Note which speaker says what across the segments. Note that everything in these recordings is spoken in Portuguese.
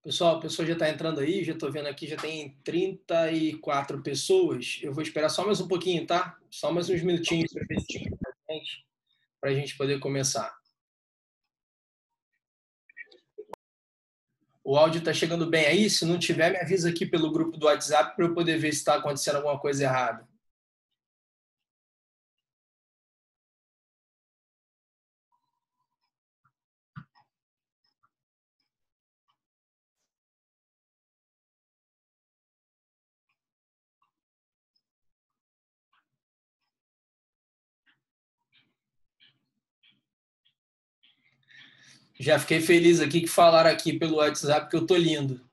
Speaker 1: Pessoal, a pessoa já está entrando aí, já estou vendo aqui, já tem 34 pessoas. Eu vou esperar só mais um pouquinho, tá? Só mais uns minutinhos para a gente poder começar. O áudio está chegando bem aí? Se não tiver, me avisa aqui pelo grupo do WhatsApp para eu poder ver se está acontecendo alguma coisa errada. Já fiquei feliz aqui que falaram aqui pelo WhatsApp que eu tô lindo.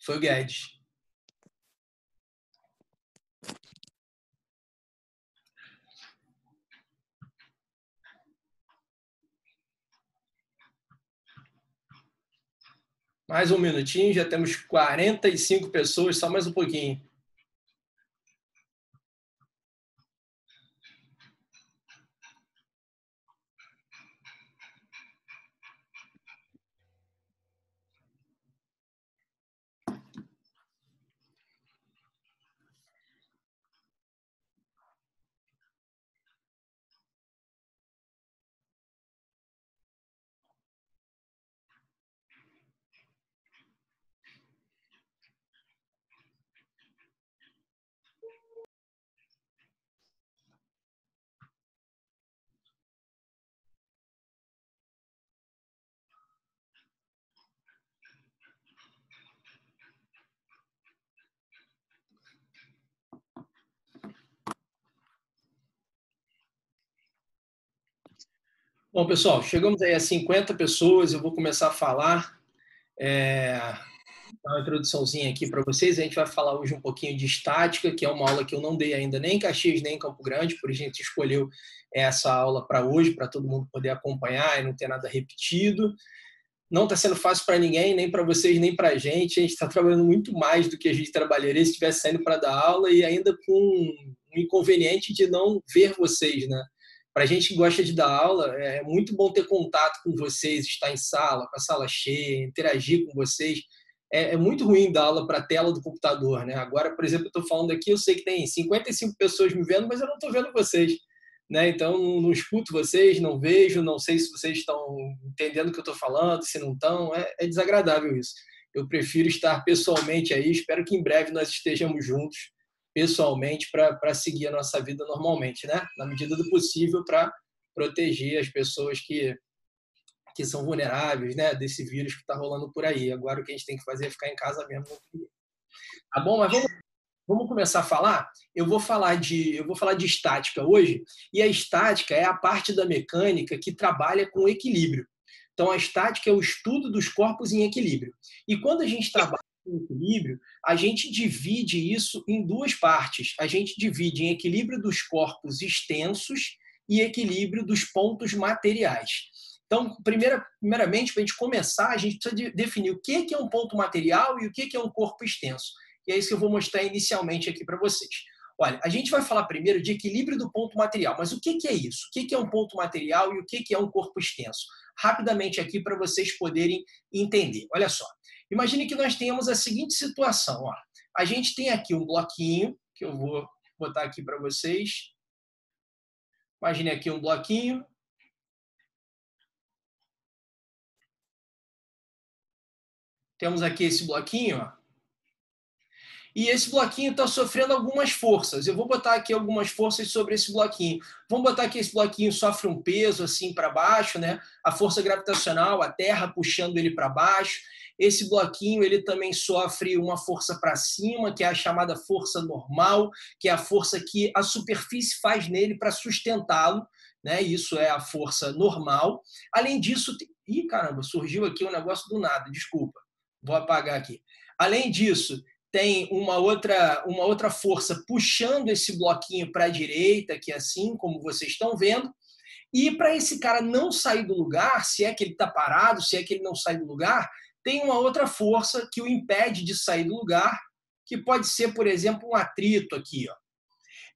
Speaker 1: Foi o Guedes. Mais um minutinho, já temos 45 pessoas, só mais um pouquinho. Bom, pessoal, chegamos aí a 50 pessoas, eu vou começar a falar, dar uma introduçãozinha aqui para vocês. A gente vai falar hoje um pouquinho de estática, que é uma aula que eu não dei ainda nem em Caxias, nem em Campo Grande, por isso a gente escolheu essa aula para hoje, para todo mundo poder acompanhar e não ter nada repetido. Não está sendo fácil para ninguém, nem para vocês, nem para a gente está trabalhando muito mais do que a gente trabalharia se estivesse saindo para dar aula e ainda com um inconveniente de não ver vocês, né? Para a gente que gosta de dar aula, é muito bom ter contato com vocês, estar em sala, com a sala cheia, interagir com vocês. É muito ruim dar aula para a tela do computador, né? Agora, por exemplo, eu estou falando aqui, eu sei que tem 55 pessoas me vendo, mas eu não estou vendo vocês. Né? Então, não escuto vocês, não vejo, não sei se vocês estão entendendo o que eu estou falando, se não estão. É desagradável isso. Eu prefiro estar pessoalmente aí. Espero que em breve nós estejamos juntos pessoalmente para seguir a nossa vida normalmente, né? Na medida do possível, para proteger as pessoas que são vulneráveis, né? Desse vírus que está rolando por aí. Agora o que a gente tem que fazer é ficar em casa mesmo. Tá bom? Mas vamos começar a falar? Eu vou falar de estática hoje, e a estática é a parte da mecânica que trabalha com equilíbrio. Então, a estática é o estudo dos corpos em equilíbrio. E quando a gente trabalha com equilíbrio, a gente divide isso em duas partes. A gente divide em equilíbrio dos corpos extensos e equilíbrio dos pontos materiais. Então, primeiramente, para a gente começar, a gente precisa definir o que é um ponto material e o que é um corpo extenso. E é isso que eu vou mostrar inicialmente aqui para vocês. Olha, a gente vai falar primeiro de equilíbrio do ponto material, mas o que é isso? O que é um ponto material e o que é um corpo extenso? Rapidamente aqui para vocês poderem entender. Olha só, imagine que nós tenhamos a seguinte situação. Ó. A gente tem aqui um bloquinho, que eu vou botar aqui para vocês. Imagine aqui um bloquinho. Temos aqui esse bloquinho, ó. E esse bloquinho está sofrendo algumas forças. Eu vou botar aqui algumas forças sobre esse bloquinho. Vamos botar que esse bloquinho sofre um peso assim para baixo, né? A força gravitacional, a Terra puxando ele para baixo. Esse bloquinho ele também sofre uma força para cima, que é a chamada força normal, que é a força que a superfície faz nele para sustentá-lo, né? Isso é a força normal. Além disso, ih, caramba, surgiu aqui um negócio do nada, desculpa. Vou apagar aqui. Além disso, tem uma outra força puxando esse bloquinho para a direita, que é assim, como vocês estão vendo. E para esse cara não sair do lugar, se é que ele está parado, se é que ele não sai do lugar, tem uma outra força que o impede de sair do lugar, que pode ser, por exemplo, um atrito aqui. Ó.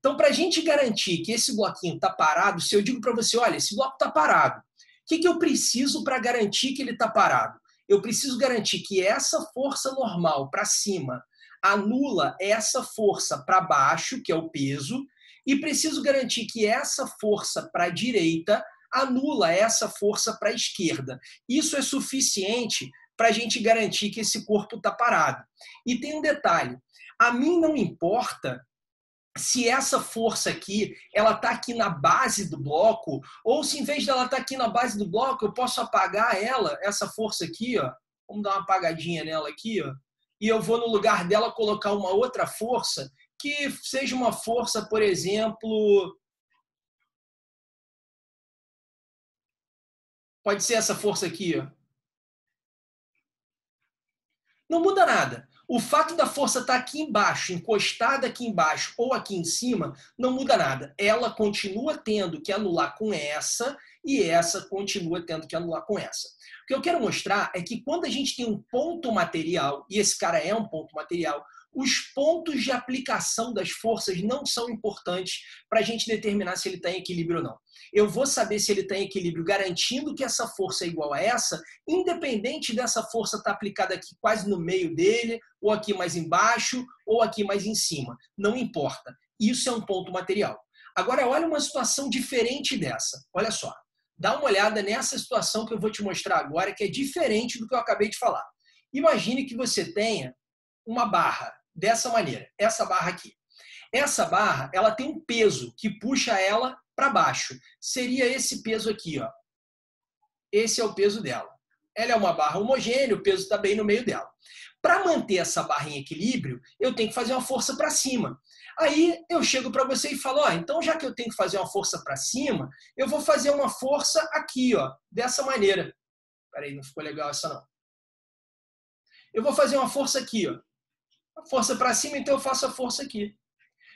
Speaker 1: Então, para a gente garantir que esse bloquinho está parado, se eu digo para você, olha, esse bloco está parado, o que eu preciso para garantir que ele está parado? Eu preciso garantir que essa força normal para cima anula essa força para baixo, que é o peso, e preciso garantir que essa força para a direita anula essa força para a esquerda. Isso é suficiente para a gente garantir que esse corpo está parado. E tem um detalhe, a mim não importa se essa força aqui, ela está aqui na base do bloco, ou se em vez dela estar aqui na base do bloco, eu posso apagar ela, essa força aqui, ó, vamos dar uma apagadinha nela aqui, ó, e eu vou no lugar dela colocar uma outra força, que seja uma força, por exemplo, pode ser essa força aqui, ó. Não muda nada. O fato da força estar aqui embaixo, encostada aqui embaixo ou aqui em cima, não muda nada. Ela continua tendo que anular com essa e essa continua tendo que anular com essa. O que eu quero mostrar é que quando a gente tem um ponto material, e esse cara é um ponto material, os pontos de aplicação das forças não são importantes para a gente determinar se ele está em equilíbrio ou não. Eu vou saber se ele está em equilíbrio garantindo que essa força é igual a essa, independente dessa força estar aplicada aqui quase no meio dele, ou aqui mais embaixo, ou aqui mais em cima. Não importa. Isso é um ponto material. Agora, olha uma situação diferente dessa. Olha só. Dá uma olhada nessa situação que eu vou te mostrar agora, que é diferente do que eu acabei de falar. Imagine que você tenha uma barra dessa maneira, essa barra aqui. Essa barra, ela tem um peso que puxa ela para baixo. Seria esse peso aqui, ó. Esse é o peso dela. Ela é uma barra homogênea, o peso está bem no meio dela. Para manter essa barra em equilíbrio, eu tenho que fazer uma força para cima. Aí eu chego para você e falo, ó, então já que eu tenho que fazer uma força para cima, eu vou fazer uma força aqui, ó, dessa maneira. Peraí, não ficou legal essa não. Eu vou fazer uma força aqui, ó. A força para cima, então eu faço a força aqui.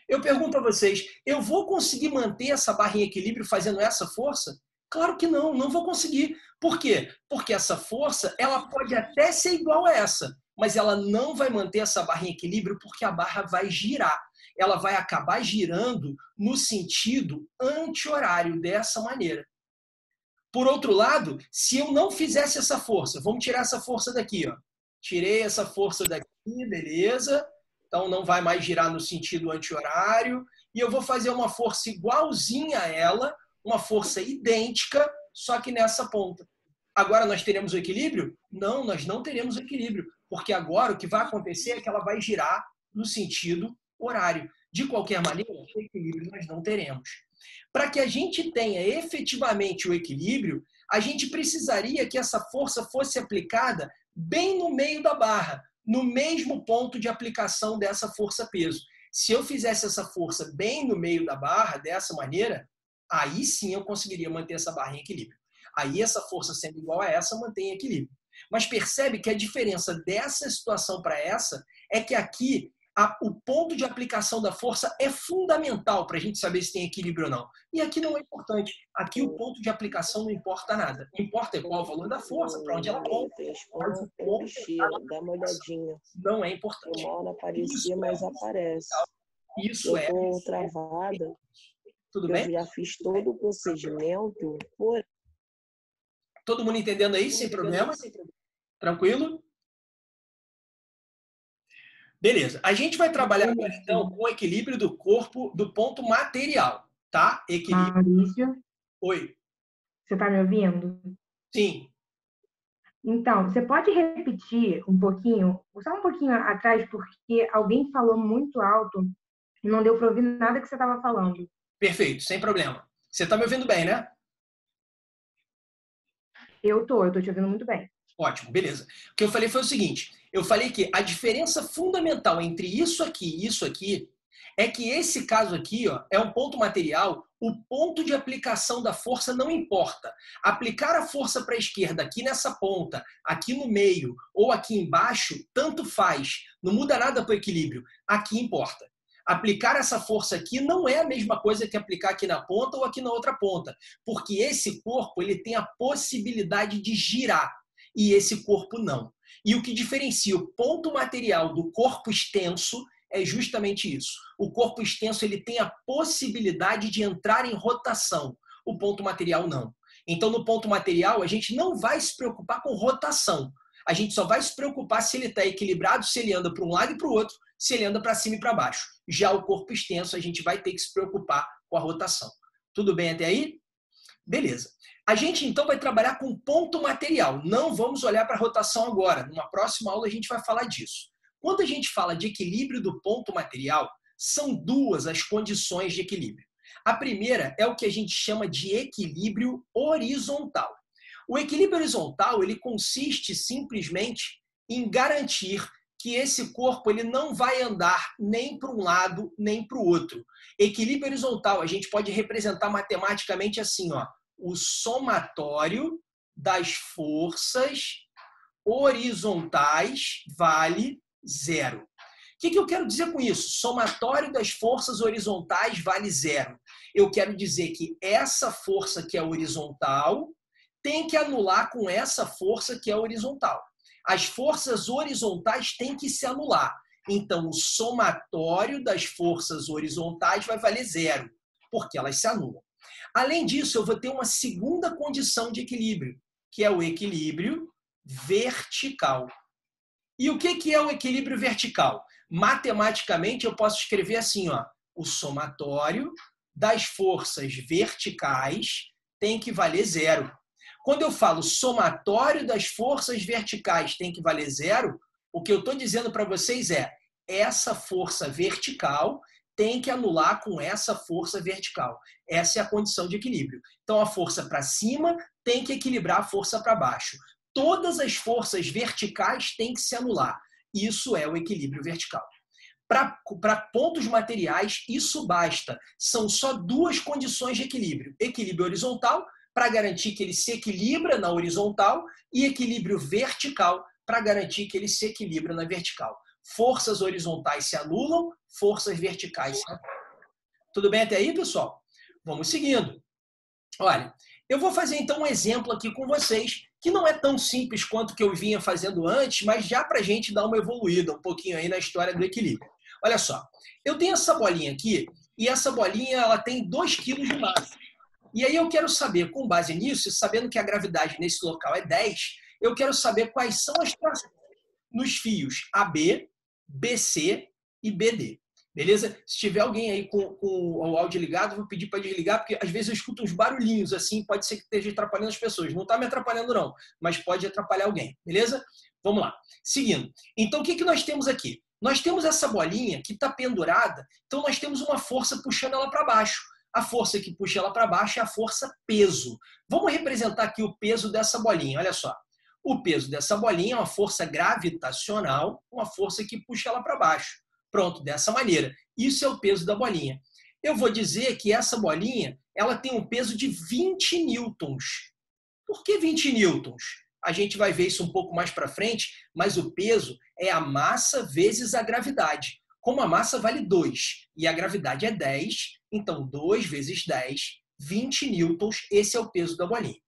Speaker 1: Eu pergunto a vocês, eu vou conseguir manter essa barra em equilíbrio fazendo essa força? Claro que não, não vou conseguir. Por quê? Porque essa força, ela pode até ser igual a essa, mas ela não vai manter essa barra em equilíbrio porque a barra vai girar. Ela vai acabar girando no sentido anti-horário, dessa maneira. Por outro lado, se eu não fizesse essa força, vamos tirar essa força daqui, ó. Tirei essa força daqui, beleza. Então não vai mais girar no sentido anti-horário. E eu vou fazer uma força igualzinha a ela, uma força idêntica, só que nessa ponta. Agora nós teremos o equilíbrio? Não, nós não teremos o equilíbrio. Porque agora o que vai acontecer é que ela vai girar no sentido horário. De qualquer maneira, o equilíbrio nós não teremos. Para que a gente tenha efetivamente o equilíbrio, a gente precisaria que essa força fosse aplicada bem no meio da barra, no mesmo ponto de aplicação dessa força-peso. Se eu fizesse essa força bem no meio da barra, dessa maneira, aí sim eu conseguiria manter essa barra em equilíbrio. Aí essa força sendo igual a essa, mantém equilíbrio. Mas percebe que a diferença dessa situação para essa é que aqui o ponto de aplicação da força é fundamental para a gente saber se tem equilíbrio ou não. E aqui não é importante. Aqui o ponto de aplicação não importa nada. Importa qual o valor da força, para onde ela volta. Mas o ponto
Speaker 2: dá uma olhadinha.
Speaker 1: Não é importante.
Speaker 2: Uma hora aparecia, mas aparece.
Speaker 1: Isso é.
Speaker 2: Eu estou travada.
Speaker 1: Tudo bem?
Speaker 2: Eu já fiz todo o procedimento.
Speaker 1: Todo mundo entendendo aí, sem problema? Tranquilo? Beleza. A gente vai trabalhar agora, então, com o equilíbrio do corpo do ponto material, tá? Equilíbrio.
Speaker 3: Maurício,
Speaker 1: Oi.
Speaker 3: você está me ouvindo?
Speaker 1: Sim.
Speaker 3: Então, você pode repetir um pouquinho, só um pouquinho atrás, porque alguém falou muito alto e não deu para ouvir nada que você estava falando.
Speaker 1: Perfeito, sem problema. Você está me ouvindo bem, né?
Speaker 3: Eu tô te ouvindo muito bem.
Speaker 1: Ótimo, beleza. O que eu falei foi o seguinte, eu falei que a diferença fundamental entre isso aqui e isso aqui é que esse caso aqui, ó, é um ponto material, o ponto de aplicação da força não importa. Aplicar a força para a esquerda aqui nessa ponta, aqui no meio ou aqui embaixo, tanto faz. Não muda nada para o equilíbrio. Aqui importa. Aplicar essa força aqui não é a mesma coisa que aplicar aqui na ponta ou aqui na outra ponta, porque esse corpo ele tem a possibilidade de girar e esse corpo não. E o que diferencia o ponto material do corpo extenso é justamente isso. O corpo extenso ele tem a possibilidade de entrar em rotação. O ponto material não. Então, no ponto material, a gente não vai se preocupar com rotação. A gente só vai se preocupar se ele está equilibrado, se ele anda para um lado e para o outro, se ele anda para cima e para baixo. Já o corpo extenso, a gente vai ter que se preocupar com a rotação. Tudo bem até aí? Beleza. A gente, então, vai trabalhar com ponto material. Não vamos olhar para a rotação agora. Numa próxima aula, a gente vai falar disso. Quando a gente fala de equilíbrio do ponto material, são duas as condições de equilíbrio. A primeira é o que a gente chama de equilíbrio horizontal. O equilíbrio horizontal, ele consiste simplesmente em garantir que esse corpo ele não vai andar nem para um lado, nem para o outro. Equilíbrio horizontal, a gente pode representar matematicamente assim, ó, o somatório das forças horizontais vale zero. O que eu quero dizer com isso? Somatório das forças horizontais vale zero. Eu quero dizer que essa força que é horizontal tem que anular com essa força que é horizontal. As forças horizontais têm que se anular. Então, o somatório das forças horizontais vai valer zero, porque elas se anulam. Além disso, eu vou ter uma segunda condição de equilíbrio, que é o equilíbrio vertical. E o que é o equilíbrio vertical? Matematicamente, eu posso escrever assim, ó, o somatório das forças verticais tem que valer zero. Quando eu falo somatório das forças verticais tem que valer zero, o que eu estou dizendo para vocês é essa força vertical tem que anular com essa força vertical. Essa é a condição de equilíbrio. Então, a força para cima tem que equilibrar a força para baixo. Todas as forças verticais têm que se anular. Isso é o equilíbrio vertical. Para pontos materiais, isso basta. São só duas condições de equilíbrio. Equilíbrio horizontal, para garantir que ele se equilibra na horizontal, e equilíbrio vertical, para garantir que ele se equilibra na vertical. Forças horizontais se anulam, forças verticais se anulam. Tudo bem até aí, pessoal? Vamos seguindo. Olha, eu vou fazer então um exemplo aqui com vocês, que não é tão simples quanto o que eu vinha fazendo antes, mas já para a gente dar uma evoluída um pouquinho aí na história do equilíbrio. Olha só, eu tenho essa bolinha aqui, e essa bolinha ela tem 2 kg de massa. E aí eu quero saber, com base nisso, sabendo que a gravidade nesse local é 10, eu quero saber quais são as trações nos fios AB, BC e BD. Beleza? Se tiver alguém aí com o áudio ligado, vou pedir para desligar, porque às vezes eu escuto uns barulhinhos assim, pode ser que esteja atrapalhando as pessoas. Não está me atrapalhando não, mas pode atrapalhar alguém. Beleza? Vamos lá. Seguindo. Então, o que nós temos aqui? Nós temos essa bolinha que está pendurada, então nós temos uma força puxando ela para baixo. A força que puxa ela para baixo é a força peso. Vamos representar aqui o peso dessa bolinha. Olha só. O peso dessa bolinha é uma força gravitacional, uma força que puxa ela para baixo. Pronto, dessa maneira. Isso é o peso da bolinha. Eu vou dizer que essa bolinha ela tem um peso de 20 newtons. Por que 20 newtons? A gente vai ver isso um pouco mais para frente, mas o peso é a massa vezes a gravidade. Como a massa vale 2 e a gravidade é 10, então 2 vezes 10, 20 newtons, esse é o peso da bolinha.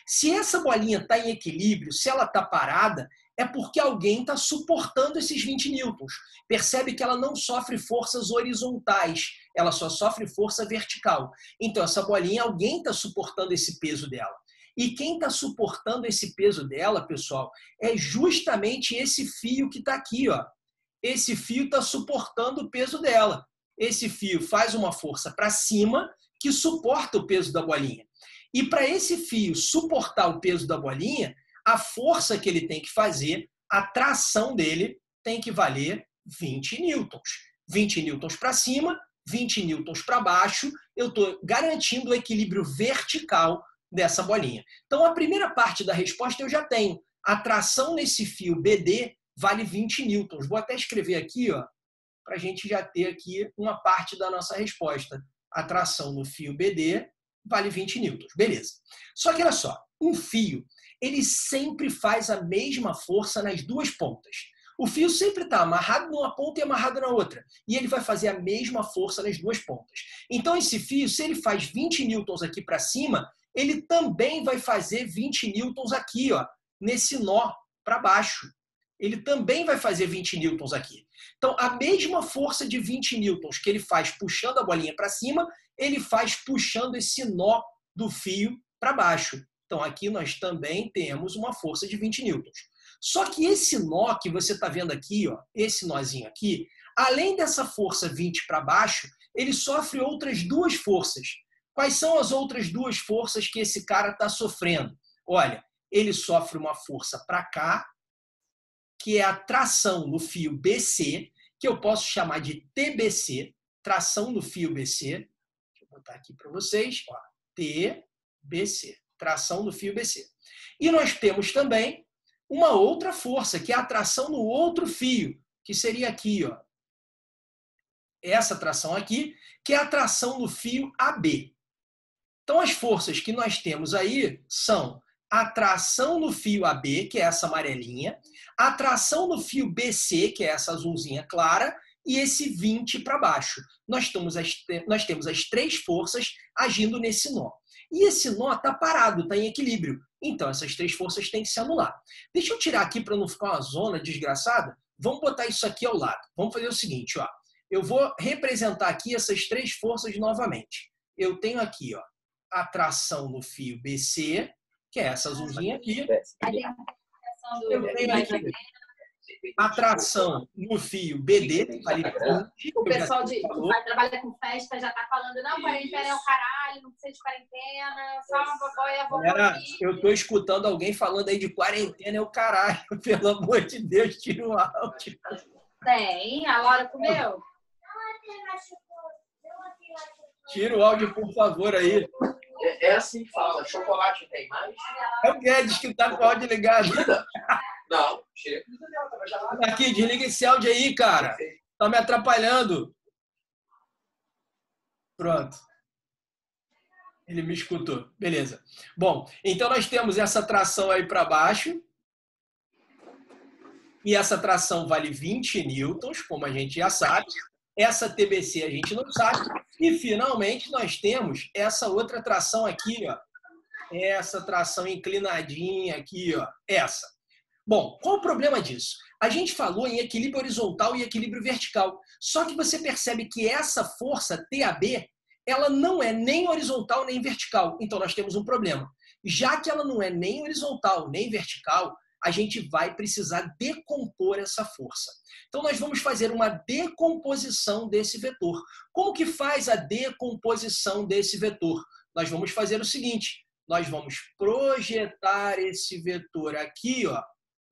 Speaker 1: Se essa bolinha está em equilíbrio, se ela está parada, é porque alguém está suportando esses 20 newtons. Percebe que ela não sofre forças horizontais, ela só sofre força vertical. Então, essa bolinha, alguém está suportando esse peso dela. E quem está suportando esse peso dela, pessoal, é justamente esse fio que está aqui, ó. Esse fio está suportando o peso dela. Esse fio faz uma força para cima que suporta o peso da bolinha. E para esse fio suportar o peso da bolinha, a força que ele tem que fazer, a tração dele, tem que valer 20 newtons. 20 newtons para cima, 20 newtons para baixo, eu estou garantindo o equilíbrio vertical dessa bolinha. Então, a primeira parte da resposta eu já tenho. A tração nesse fio BD vale 20 newtons. Vou até escrever aqui, ó, para a gente já ter aqui uma parte da nossa resposta. A tração no fio BD vale 20 newtons. Beleza. Só que olha só, um fio, ele sempre faz a mesma força nas duas pontas. O fio sempre está amarrado numa ponta e amarrado na outra. E ele vai fazer a mesma força nas duas pontas. Então, esse fio, se ele faz 20 newtons aqui para cima, ele também vai fazer 20 newtons aqui, ó, nesse nó para baixo. Ele também vai fazer 20 newtons aqui. Então, a mesma força de 20 newtons que ele faz puxando a bolinha para cima, ele faz puxando esse nó do fio para baixo. Então, aqui nós também temos uma força de 20 newtons. Só que esse nó que você está vendo aqui, ó, esse nozinho aqui, além dessa força 20 para baixo, ele sofre outras duas forças. Quais são as outras duas forças que esse cara está sofrendo? Olha, ele sofre uma força para cá, que é a tração no fio BC, que eu posso chamar de TBC, tração no fio BC. Deixa eu botar aqui para vocês, ó, TBC, tração no fio BC. E nós temos também uma outra força, que é a tração no outro fio, que seria aqui, ó, essa tração aqui, que é a tração no fio AB. Então, as forças que nós temos aí são a tração no fio AB, que é essa amarelinha, a tração no fio BC, que é essa azulzinha clara, e esse 20 para baixo. Nós temos as três forças agindo nesse nó. E esse nó está parado, está em equilíbrio. Então, essas três forças têm que se anular. Deixa eu tirar aqui para não ficar uma zona desgraçada. Vamos botar isso aqui ao lado. Vamos fazer o seguinte, ó. Eu vou representar aqui essas três forças novamente. Eu tenho aqui, ó, a tração no fio BC, que é essa azulzinha aqui. Eu tenho aqui a tração no fio BD.
Speaker 4: O pessoal que trabalha com festa já está falando, não, quarentena é o caralho, não precisa de quarentena, só uma vovó e a vovó.
Speaker 1: Galera, eu estou escutando alguém falando aí de quarentena é o caralho. Pelo amor de Deus, tira o áudio.
Speaker 4: Tem, a Laura comeu?
Speaker 1: Tira o áudio, por favor, aí.
Speaker 5: É assim que fala. Chocolate tem mais?
Speaker 1: É o Guedes que está com o áudio ligado.
Speaker 5: Não, chega.
Speaker 1: Aqui, desliga esse áudio aí, cara. Tá me atrapalhando. Pronto. Ele me escutou. Beleza. Bom, então nós temos essa tração aí para baixo. E essa tração vale 20 newtons, como a gente já sabe. Essa TBC a gente não sabe. E, finalmente, nós temos essa outra tração aqui, ó. Essa tração inclinadinha aqui, ó. Essa. Bom, qual o problema disso? A gente falou em equilíbrio horizontal e equilíbrio vertical. Só que você percebe que essa força TAB, ela não é nem horizontal nem vertical. Então, nós temos um problema. Já que ela não é nem horizontal nem vertical, a gente vai precisar decompor essa força. Então, nós vamos fazer uma decomposição desse vetor. Como que faz a decomposição desse vetor? Nós vamos fazer o seguinte, nós vamos projetar esse vetor aqui, ó,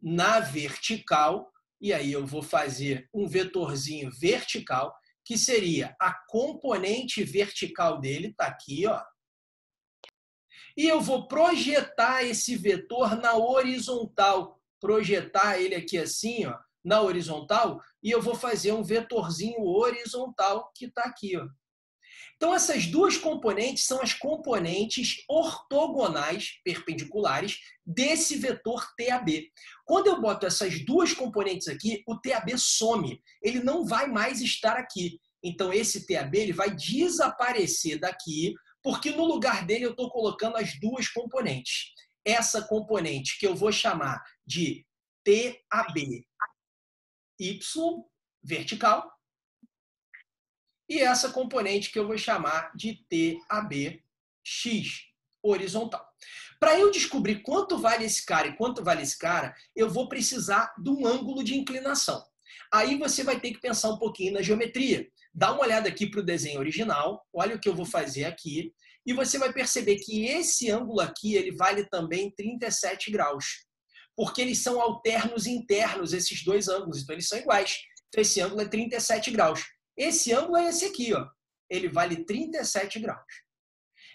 Speaker 1: na vertical, e aí eu vou fazer um vetorzinho vertical, que seria a componente vertical dele, está aqui, ó. E eu vou projetar esse vetor na horizontal, projetar ele aqui assim, ó, na horizontal, e eu vou fazer um vetorzinho horizontal que está aqui, ó. Então, essas duas componentes são as componentes ortogonais, perpendiculares, desse vetor TAB. Quando eu boto essas duas componentes aqui, o TAB some, ele não vai mais estar aqui. Então, esse TAB ele vai desaparecer daqui, porque no lugar dele eu estou colocando as duas componentes. Essa componente que eu vou chamar de TAB Y, vertical, e essa componente que eu vou chamar de TAB X, horizontal. Para eu descobrir quanto vale esse cara e quanto vale esse cara, eu vou precisar de um ângulo de inclinação. Aí você vai ter que pensar um pouquinho na geometria. Dá uma olhada aqui para o desenho original, olha o que eu vou fazer aqui, e você vai perceber que esse ângulo aqui ele vale também 37 graus, porque eles são alternos internos, esses dois ângulos, então eles são iguais. Então esse ângulo é 37 graus. Esse ângulo é esse aqui, ó. Ele vale 37 graus.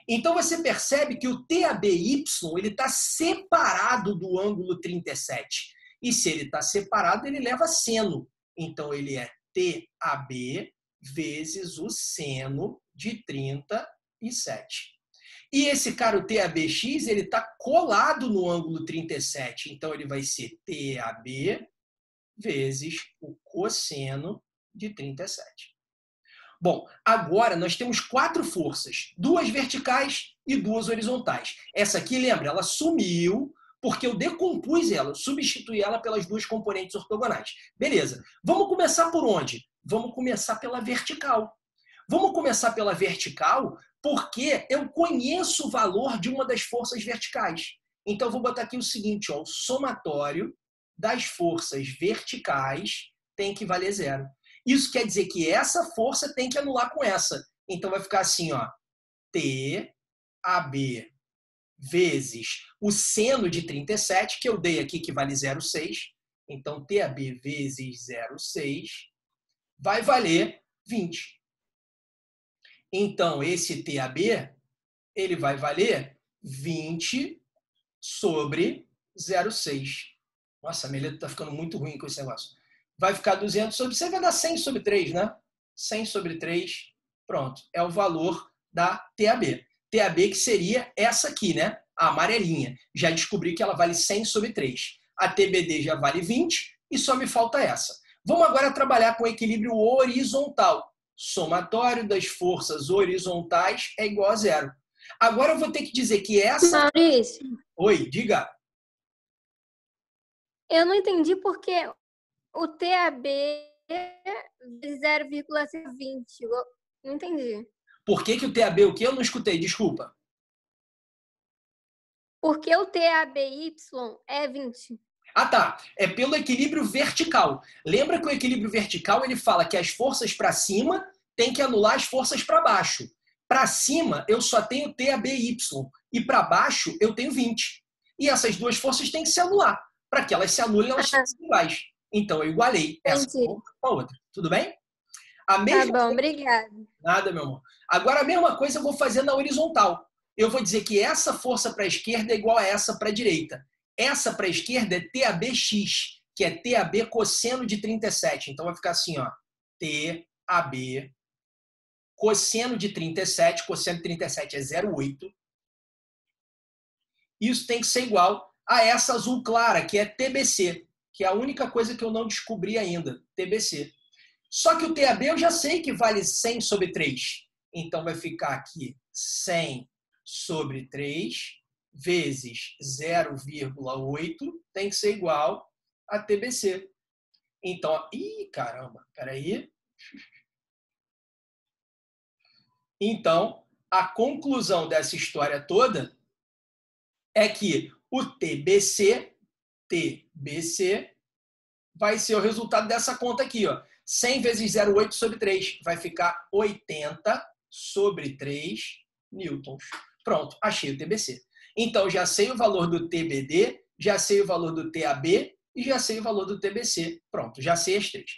Speaker 1: Então você percebe que o TABY ele está separado do ângulo 37. E se ele está separado, ele leva seno. Então ele é TAB vezes o seno de 37. E esse cara, o TABX, ele está colado no ângulo 37. Então ele vai ser TAB vezes o cosseno de 37. Bom, agora nós temos 4 forças, 2 verticais e 2 horizontais. Essa aqui, lembra, ela sumiu porque eu decompus ela, substituí ela pelas 2 componentes ortogonais. Beleza, vamos começar por onde? Vamos começar pela vertical. Vamos começar pela vertical porque eu conheço o valor de uma das forças verticais. Então, eu vou botar aqui o seguinte, ó, o somatório das forças verticais tem que valer 0. Isso quer dizer que essa força tem que anular com essa. Então vai ficar assim, ó, TAB vezes o seno de 37, que eu dei aqui, que vale 0,6. Então, TAB vezes 0,6 vai valer 20. Então, esse TAB, ele vai valer 20 sobre 0,6. Nossa, a minha letra está ficando muito ruim com esse negócio. Vai ficar 200 sobre... Você vai dar 100 sobre 3, né? 100 sobre 3, pronto. É o valor da TAB. TAB que seria essa aqui, né? A amarelinha. Já descobri que ela vale 100 sobre 3. A TBD já vale 20 e só me falta essa. Vamos agora trabalhar com equilíbrio horizontal. Somatório das forças horizontais é igual a 0. Agora eu vou ter que dizer que essa...
Speaker 6: Maurício,
Speaker 1: Oi, diga.
Speaker 6: eu não entendi porque o TAB vezes 0,20. Não entendi.
Speaker 1: Por que o TAB o quê? Eu não escutei, desculpa.
Speaker 6: Porque o TABY é 20.
Speaker 1: Ah, tá. É pelo equilíbrio vertical. Lembra que o equilíbrio vertical ele fala que as forças para cima tem que anular as forças para baixo. Para cima, eu só tenho TABY. E para baixo, eu tenho 20. E essas duas forças têm que se anular. Para que elas se anulem, elas têm que ser iguais. Então, eu igualei essa com a outra. Tudo bem? A mesma
Speaker 6: Tá bom, obrigada.
Speaker 1: Nada, meu amor. Agora, a mesma coisa eu vou fazer na horizontal. Eu vou dizer que essa força para a esquerda é igual a essa para a direita. Essa para a esquerda é TABX, que é TAB cosseno de 37. Então, vai ficar assim, ó. TAB cosseno de 37. Cosseno de 37 é 0,8. Isso tem que ser igual a essa azul clara, que é TBC, que é a única coisa que eu não descobri ainda. TBC. Só que o TAB eu já sei que vale 100 sobre 3. Então, vai ficar aqui 100 sobre 3 vezes 0,8 tem que ser igual a TBC. Então, caramba, peraí. Então, a conclusão dessa história toda é que o TBC vai ser o resultado dessa conta aqui, ó. 100 vezes 0,8 sobre 3 vai ficar 80 sobre 3 newtons. Pronto, achei o TBC. Então, já sei o valor do TBD, já sei o valor do TAB e já sei o valor do TBC. Pronto, já sei as três.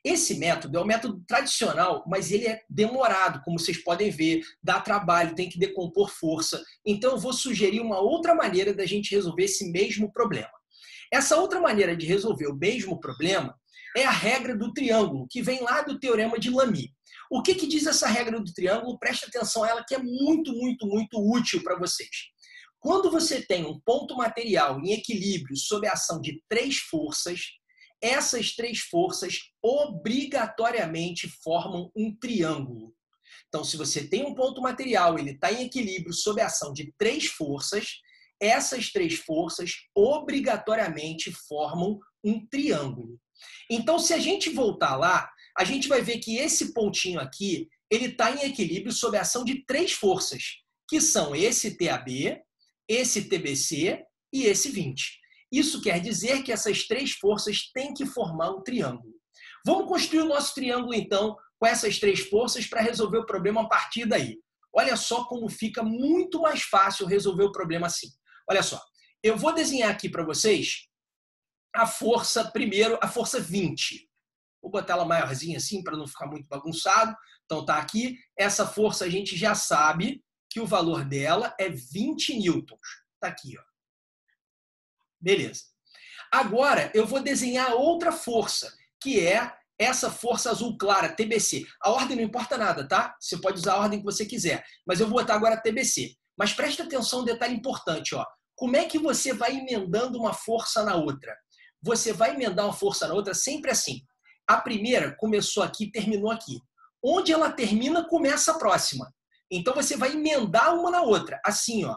Speaker 1: Esse método é um método tradicional, mas ele é demorado, como vocês podem ver, dá trabalho, tem que decompor força. Então, eu vou sugerir uma outra maneira da gente resolver esse mesmo problema. Essa outra maneira de resolver o mesmo problema é a regra do triângulo, que vem lá do teorema de Lamy. O que diz essa regra do triângulo? Preste atenção a ela, que é muito, muito, muito útil para vocês. Quando você tem um ponto material em equilíbrio sob a ação de 3 forças, essas 3 forças obrigatoriamente formam um triângulo. Então, se você tem um ponto material, ele está em equilíbrio sob a ação de 3 forças, essas 3 forças obrigatoriamente formam um triângulo. Então, se a gente voltar lá, a gente vai ver que esse pontinho aqui, ele está em equilíbrio sob a ação de 3 forças, que são esse TAB, esse TBC e esse 20. Isso quer dizer que essas 3 forças têm que formar um triângulo. Vamos construir o nosso triângulo, então, com essas 3 forças para resolver o problema a partir daí. Olha só como fica muito mais fácil resolver o problema assim. Olha só, eu vou desenhar aqui para vocês a força, primeiro, a força 20. Vou botar ela maiorzinha assim para não ficar muito bagunçado. Então tá aqui, essa força a gente já sabe que o valor dela é 20 newtons. Tá aqui, ó. Beleza. Agora eu vou desenhar outra força, que é essa força azul clara, TBC. A ordem não importa nada, tá? Você pode usar a ordem que você quiser, mas eu vou botar agora TBC. Mas presta atenção, um detalhe importante, ó. Como é que você vai emendando uma força na outra? Você vai emendar uma força na outra sempre assim. A primeira começou aqui, terminou aqui. Onde ela termina, começa a próxima. Então você vai emendar uma na outra, assim, ó.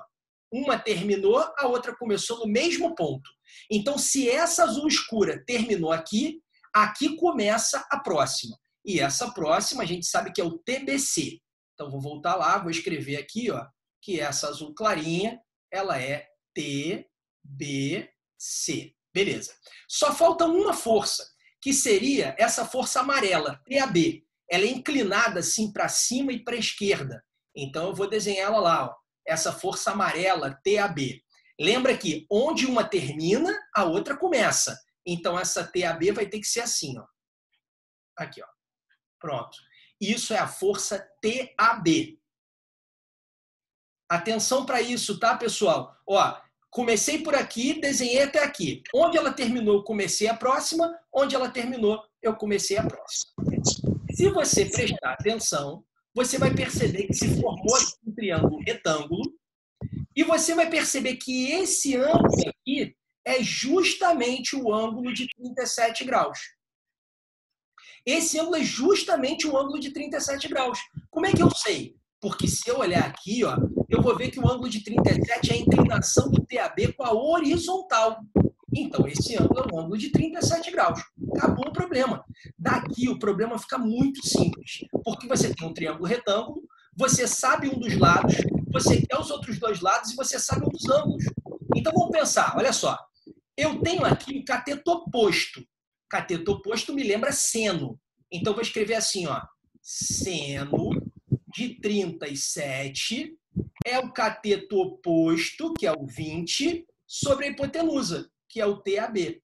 Speaker 1: Uma terminou, a outra começou no mesmo ponto. Então, se essa azul escura terminou aqui, aqui começa a próxima. E essa próxima a gente sabe que é o TBC. Então, vou voltar lá, vou escrever aqui, ó, que essa azul clarinha, ela é TBC. Beleza. Só falta uma força, que seria essa força amarela, TAB. Ela é inclinada assim para cima e para a esquerda. Então, eu vou desenhar ela lá, ó. Essa força amarela, TAB. Lembra que onde uma termina, a outra começa. Então, essa TAB vai ter que ser assim, ó. Aqui, ó. Pronto. Isso é a força TAB. Atenção para isso, tá, pessoal? Ó, comecei por aqui, desenhei até aqui. Onde ela terminou, eu comecei a próxima. Onde ela terminou, eu comecei a próxima. Se você prestar atenção, você vai perceber que se formou aqui um triângulo retângulo e você vai perceber que esse ângulo aqui é justamente o ângulo de 37 graus. Esse ângulo é justamente o ângulo de 37 graus. Como é que eu sei? Porque se eu olhar aqui, ó, eu vou ver que o ângulo de 37 é a inclinação do TAB com a horizontal. Então, esse ângulo é um ângulo de 37 graus. Acabou o problema. Daqui, o problema fica muito simples. Porque você tem um triângulo retângulo, você sabe um dos lados, você quer os outros dois lados e você sabe um dos ângulos. Então, vamos pensar. Olha só. Eu tenho aqui o cateto oposto. Cateto oposto me lembra seno. Então, vou escrever assim, ó. Seno de 37 é o cateto oposto, que é o 20, sobre a hipotenusa, que é o TAB.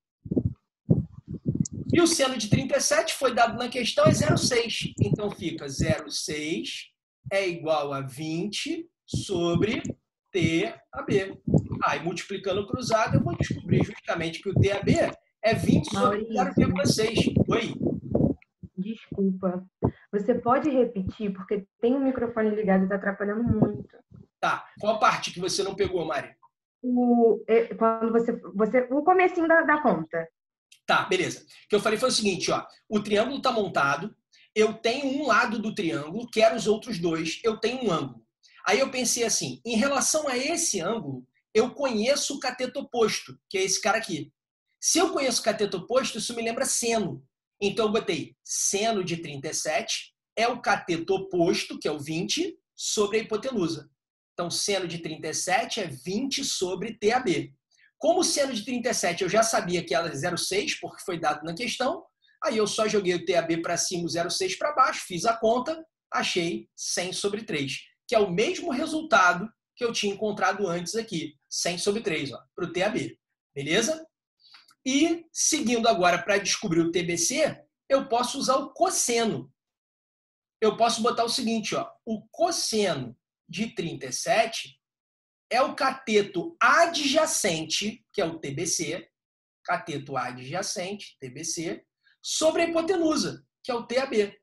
Speaker 1: E o seno de 37 foi dado na questão, é 0,6. Então, fica 0,6 é igual a 20 sobre TAB. Aí, multiplicando cruzado, eu vou descobrir justamente que o TAB é 20 sobre 0,6. Oi?
Speaker 3: Desculpa. Você pode repetir, porque tem um microfone ligado e está atrapalhando muito.
Speaker 1: Tá. Qual parte que você não pegou, Mari?
Speaker 3: Quando o comecinho da conta.
Speaker 1: Tá, beleza. O que eu falei foi o seguinte, ó. O triângulo está montado, eu tenho um lado do triângulo, quero os outros dois, eu tenho um ângulo. Aí eu pensei assim, em relação a esse ângulo, eu conheço o cateto oposto, que é esse cara aqui. Se eu conheço o cateto oposto, isso me lembra seno. Então eu botei seno de 37 é o cateto oposto, que é o 20, sobre a hipotenusa. Então, seno de 37 é 20 sobre TAB. Como o seno de 37 eu já sabia que era 0,6, porque foi dado na questão, aí eu só joguei o TAB para cima, o 0,6 para baixo, fiz a conta, achei 100 sobre 3, que é o mesmo resultado que eu tinha encontrado antes aqui, 100 sobre 3, para o TAB. Beleza? E, seguindo agora para descobrir o TBC, eu posso usar o cosseno. Eu posso botar o seguinte, ó, o cosseno de 37 é o cateto adjacente, que é o TBC, cateto adjacente, TBC, sobre a hipotenusa, que é o TAB.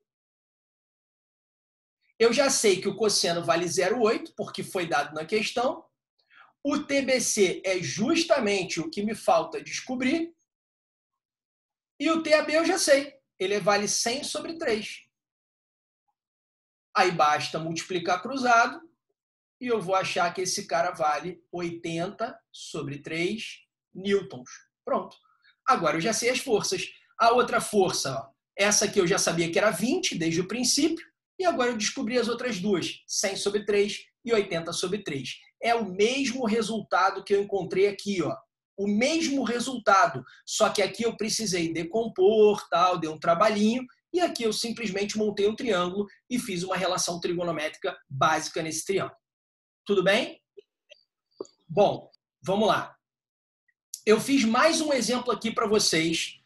Speaker 1: Eu já sei que o cosseno vale 0,8, porque foi dado na questão. O TBC é justamente o que me falta descobrir. E o TAB eu já sei. Ele vale 100 sobre 3. Aí basta multiplicar cruzado e eu vou achar que esse cara vale 80 sobre 3 newtons. Pronto. Agora eu já sei as forças. A outra força, ó, essa aqui eu já sabia que era 20 desde o princípio. E agora eu descobri as outras duas, 100 sobre 3 e 80 sobre 3. É o mesmo resultado que eu encontrei aqui, ó. O mesmo resultado, só que aqui eu precisei decompor, tal, dei um trabalhinho, e aqui eu simplesmente montei um triângulo e fiz uma relação trigonométrica básica nesse triângulo. Tudo bem? Bom, vamos lá. Eu fiz mais um exemplo aqui para vocês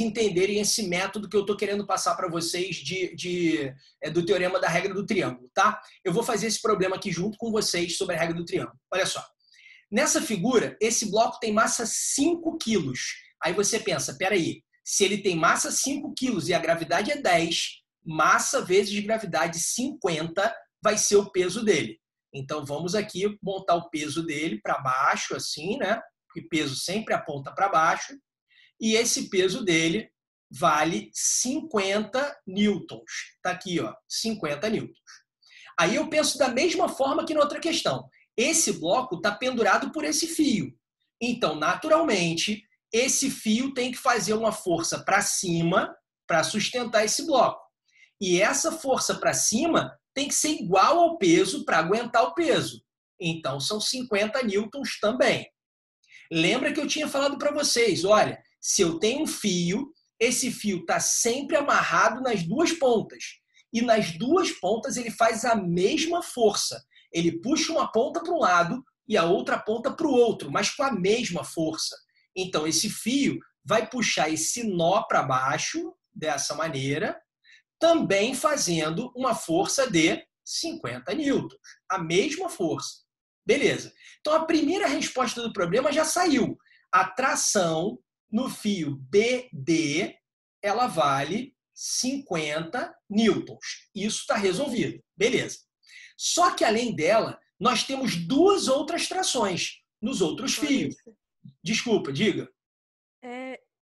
Speaker 1: entenderem esse método que eu estou querendo passar para vocês do teorema da regra do triângulo, tá? Eu vou fazer esse problema aqui junto com vocês sobre a regra do triângulo. Olha só. Nessa figura, esse bloco tem massa 5 quilos. Aí você pensa, peraí, se ele tem massa 5 quilos e a gravidade é 10, massa vezes gravidade 50 vai ser o peso dele. Então, vamos aqui montar o peso dele para baixo, assim, né? Porque peso sempre aponta para baixo. E esse peso dele vale 50 newtons. Está aqui, ó, 50 newtons. Aí eu penso da mesma forma que na outra questão. Esse bloco está pendurado por esse fio. Então, naturalmente, esse fio tem que fazer uma força para cima para sustentar esse bloco. E essa força para cima tem que ser igual ao peso para aguentar o peso. Então, são 50 newtons também. Lembra que eu tinha falado para vocês, olha, se eu tenho um fio, esse fio está sempre amarrado nas duas pontas. E nas duas pontas ele faz a mesma força. Ele puxa uma ponta para um lado e a outra ponta para o outro, mas com a mesma força. Então, esse fio vai puxar esse nó para baixo, dessa maneira, também fazendo uma força de 50 newtons. A mesma força. Beleza. Então, a primeira resposta do problema já saiu. A tração no fio BD, ela vale 50 newtons. Isso está resolvido. Beleza. Só que, além dela, nós temos duas outras trações nos outros fios. Desculpa, diga.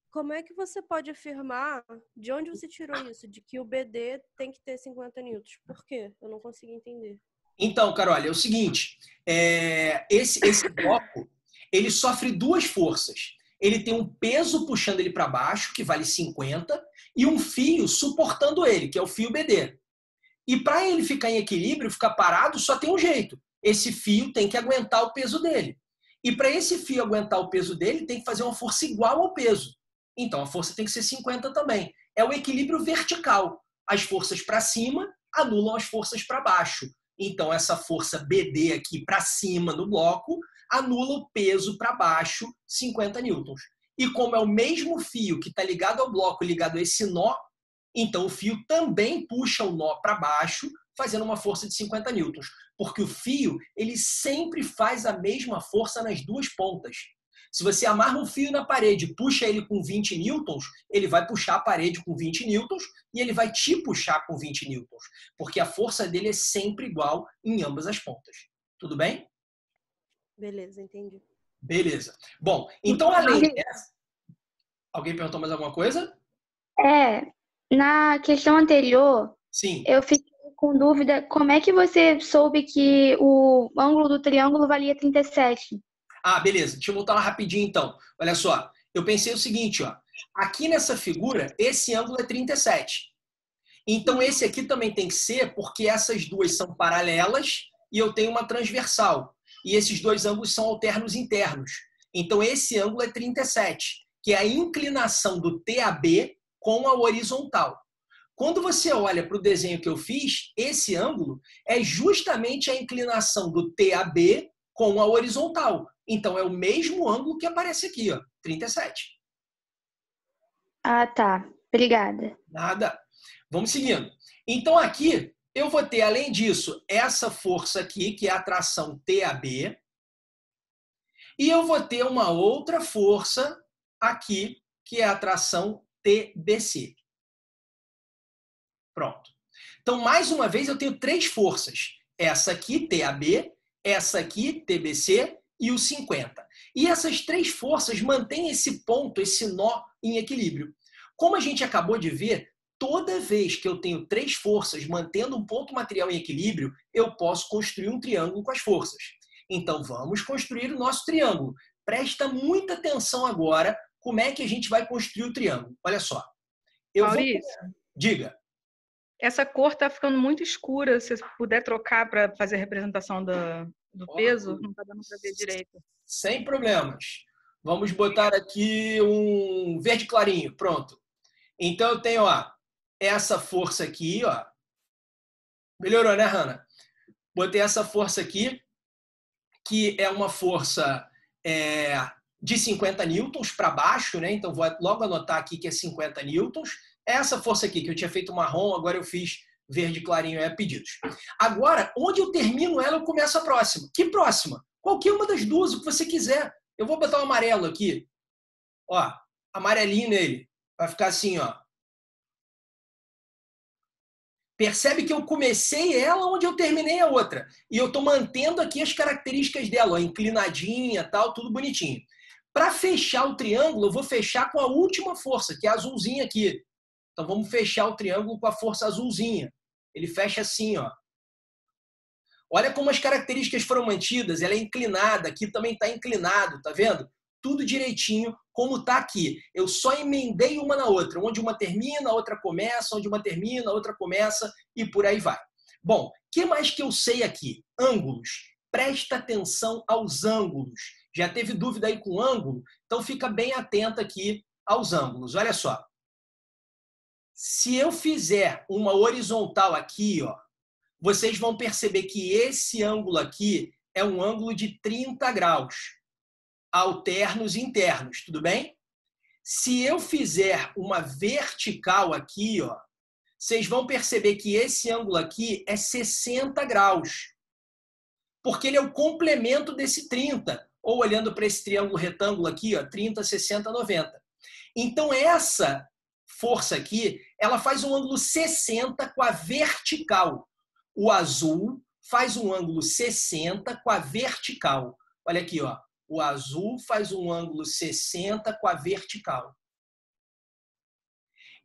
Speaker 7: Como é que você pode afirmar, de onde você tirou isso, de que o BD tem que ter 50 newtons? Por quê? Eu não consigo entender.
Speaker 1: Então, Carol, é o seguinte, esse bloco, ele sofre duas forças. Ele tem um peso puxando ele para baixo, que vale 50, e um fio suportando ele, que é o fio BD. E para ele ficar em equilíbrio, ficar parado, só tem um jeito. Esse fio tem que aguentar o peso dele. E para esse fio aguentar o peso dele, tem que fazer uma força igual ao peso. Então, a força tem que ser 50 também. É o equilíbrio vertical. As forças para cima anulam as forças para baixo. Então, essa força BD aqui para cima no bloco anula o peso para baixo, 50 newtons. E como é o mesmo fio que está ligado ao bloco, ligado a esse nó, então o fio também puxa o nó para baixo, fazendo uma força de 50 newtons. Porque o fio, ele sempre faz a mesma força nas duas pontas. Se você amarra um fio na parede e puxa ele com 20 newtons, ele vai puxar a parede com 20 newtons e ele vai te puxar com 20 newtons. Porque a força dele é sempre igual em ambas as pontas. Tudo bem?
Speaker 7: Beleza, entendi.
Speaker 1: Beleza. Bom, então além dessa... Alguém perguntou mais alguma coisa?
Speaker 8: Na questão anterior,
Speaker 1: Sim.
Speaker 8: Eu fiquei com dúvida, como é que você soube que o ângulo do triângulo valia 37?
Speaker 1: Ah, beleza. Deixa eu voltar lá rapidinho, então. Olha só. Eu pensei o seguinte, ó. Aqui nessa figura, esse ângulo é 37. Então, esse aqui também tem que ser porque essas duas são paralelas e eu tenho uma transversal. E esses dois ângulos são alternos internos. Então, esse ângulo é 37, que é a inclinação do TAB com a horizontal. Quando você olha para o desenho que eu fiz, esse ângulo é justamente a inclinação do TAB com a horizontal. Então, é o mesmo ângulo que aparece aqui, ó, 37.
Speaker 8: Ah, tá. Obrigada.
Speaker 1: Nada. Vamos seguindo. Então, aqui, eu vou ter, além disso, essa força aqui, que é a tração TAB. E eu vou ter uma outra força aqui, que é a tração TBC. Pronto. Então, mais uma vez, eu tenho três forças. Essa aqui, TAB, essa aqui, TBC, e o 50. E essas três forças mantêm esse ponto, esse nó, em equilíbrio. Como a gente acabou de ver, toda vez que eu tenho três forças mantendo um ponto material em equilíbrio, eu posso construir um triângulo com as forças. Então, vamos construir o nosso triângulo. Presta muita atenção agora como é que a gente vai construir o triângulo. Olha só.
Speaker 9: Maurício,
Speaker 1: Diga.
Speaker 9: Essa cor está ficando muito escura. Se você puder trocar para fazer a representação do peso, não está dando para ver direito.
Speaker 1: Sem problemas. Vamos botar aqui um verde clarinho. Pronto. Então, eu tenho essa força aqui. Ó. Melhorou, né, Hanna? Botei essa força aqui, que é uma força de 50 newtons para baixo, né? Então, vou logo anotar aqui que é 50 newtons. Essa força aqui, que eu tinha feito marrom, agora eu fiz verde clarinho, pedidos. Agora, onde eu termino ela, eu começo a próxima. Que próxima? Qualquer uma das duas, o que você quiser. Eu vou botar o amarelo aqui. Ó, amarelinho nele. Vai ficar assim, ó. Percebe que eu comecei ela onde eu terminei a outra. E eu estou mantendo aqui as características dela, ó, inclinadinha, tal, tudo bonitinho. Para fechar o triângulo, eu vou fechar com a última força, que é a azulzinha aqui. Então, vamos fechar o triângulo com a força azulzinha. Ele fecha assim, ó. Olha como as características foram mantidas. Ela é inclinada, aqui também está inclinado, tá vendo? Tudo direitinho, como está aqui. Eu só emendei uma na outra. Onde uma termina, a outra começa. Onde uma termina, a outra começa. E por aí vai. Bom, o que mais que eu sei aqui? Ângulos. Presta atenção aos ângulos. Já teve dúvida aí com o ângulo? Então fica bem atento aqui aos ângulos. Olha só. Se eu fizer uma horizontal aqui, ó, vocês vão perceber que esse ângulo aqui é um ângulo de 30 graus, alternos e internos, tudo bem? Se eu fizer uma vertical aqui, ó, vocês vão perceber que esse ângulo aqui é 60 graus, porque ele é o complemento desse 30, ou olhando para esse triângulo retângulo aqui, ó, 30, 60, 90. Então, essa força aqui, ela faz um ângulo 60 com a vertical. O azul faz um ângulo 60 com a vertical. Olha aqui, ó. O azul faz um ângulo 60 com a vertical.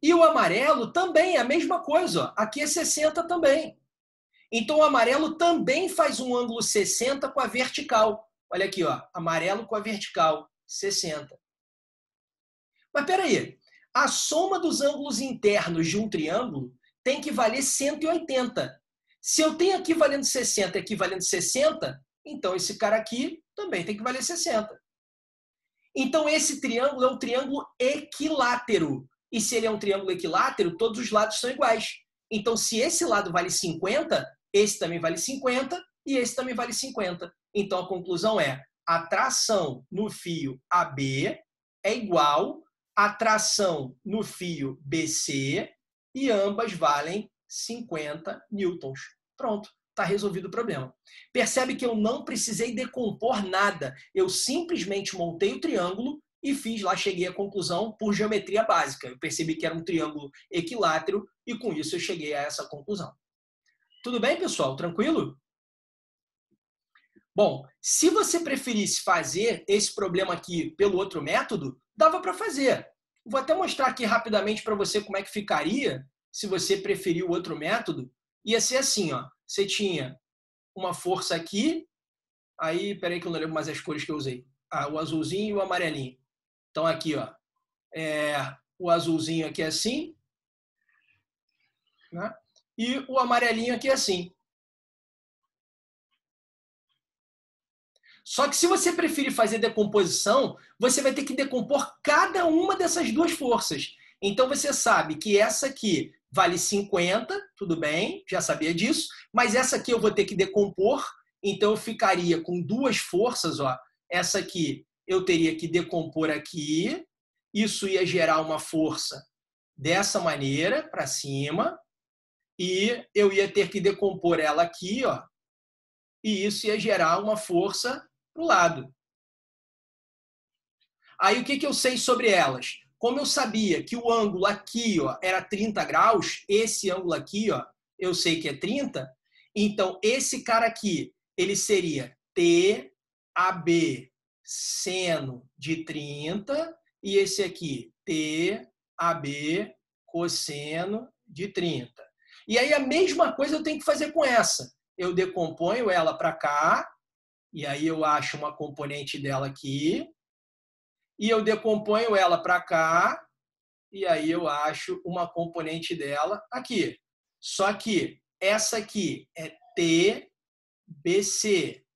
Speaker 1: E o amarelo também é a mesma coisa, ó. Aqui é 60 também. Então, o amarelo também faz um ângulo 60 com a vertical. Olha aqui, ó. Amarelo com a vertical, 60. Mas peraí. A soma dos ângulos internos de um triângulo tem que valer 180. Se eu tenho aqui valendo 60 e aqui valendo 60, então esse cara aqui também tem que valer 60. Então esse triângulo é um triângulo equilátero. E se ele é um triângulo equilátero, todos os lados são iguais. Então se esse lado vale 50, esse também vale 50 e esse também vale 50. Então a conclusão é: a tração no fio AB é igual à tração no fio BC e ambas valem 50 newtons. Pronto, está resolvido o problema. Percebe que eu não precisei decompor nada. Eu simplesmente montei o triângulo e fiz lá, cheguei à conclusão por geometria básica. Eu percebi que era um triângulo equilátero e com isso eu cheguei a essa conclusão. Tudo bem, pessoal? Tranquilo? Bom, se você preferisse fazer esse problema aqui pelo outro método, dava para fazer. Vou até mostrar aqui rapidamente para você como é que ficaria se você preferir o outro método. Ia ser assim, ó. Você tinha uma força aqui, aí, peraí que eu não lembro mais as cores que eu usei. Ah, o azulzinho e o amarelinho. Então aqui, ó, o azulzinho aqui é assim, né? E o amarelinho aqui é assim. Só que se você preferir fazer decomposição, você vai ter que decompor cada uma dessas duas forças. Então você sabe que essa aqui vale 50, tudo bem, já sabia disso, mas essa aqui eu vou ter que decompor, então eu ficaria com duas forças, ó. Essa aqui eu teria que decompor aqui, isso ia gerar uma força dessa maneira, para cima, e eu ia ter que decompor ela aqui, ó, e isso ia gerar uma força para o lado. Aí o que eu sei sobre elas? Como eu sabia que o ângulo aqui, ó, era 30 graus, esse ângulo aqui, ó, eu sei que é 30, então esse cara aqui, ele seria TAB seno de 30 e esse aqui TAB cosseno de 30. E aí a mesma coisa eu tenho que fazer com essa. Eu decomponho ela para cá, e aí eu acho uma componente dela aqui, e eu decomponho ela para cá, e aí eu acho uma componente dela aqui. Só que essa aqui é TBC.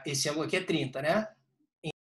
Speaker 1: Esse ângulo aqui é 30, né?